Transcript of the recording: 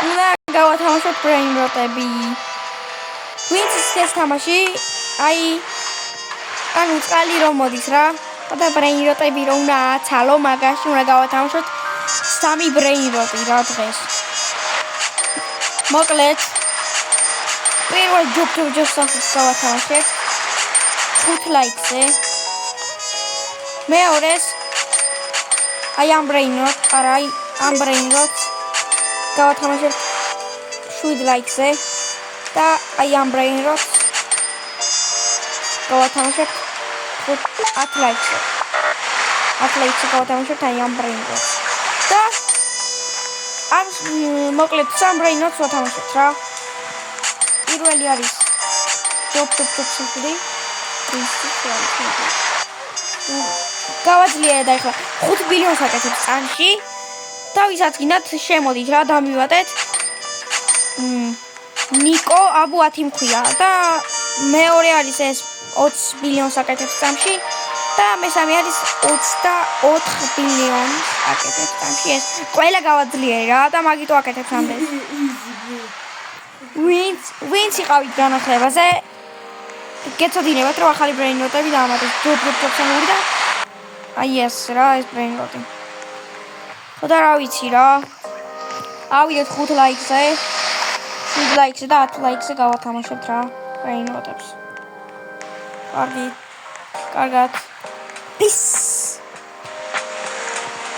უნდა გავათამაშოთ ბრეინროტები. ვინც ეს თამაში, ანუ წყალი რომ მოდის რა. და ბრეინროტები რომ უნდა აცალო, მაგაში უნდა გავათამაშოთ 3 ბრეინროტი რა დღეს. მოკლედ პირველ ჯობს გავათამაშეთ 5 ლაიქზე. მეორეს ამ ბრეინროტს გავათამაშეთ 7 ლაიქზე და ამ ბრეინროტს გავათამაშეთ 10 ლაიქზე. 10 ლაიქზე გავათამაშეთ ამ ბრეინროტს. და ამ მოკლედ 3 ბრეინროტს ვათამაშეთ რა. პირველი არის ჯობ-ჯობ-ჯობ-ჯობ. გავაძლიერეთ და ახლა 5 ბილიონს აკეთებ წამში. და ვისაც გინდათ შემოდით რა დამივატეთ. ნიკო აბუ 10 მქვია და მეორე არის ეს 20 ბილიონს აკეთებს წამში და მესამე არის 24 ბილიონს აკეთებს წამში. ეს ყველა გავაძლიერე რა და მაგიტო აკეთებს ამდენს. ვინც იყავით განახლებაზე გეცოდინებათ რომ ახალი ბრეინროტები დაამატეთ ჯობ-ჯობ-ჯობ და ეს რა ეს ბრეინროტი. ხოდა რა ვიცი რა. ავიდეთ 5 ლაიქზე. 7 ლაიქზე და 10 ლაიქზე გავათამაშებთ რა ბრეინროტებს. კარგად. Peace.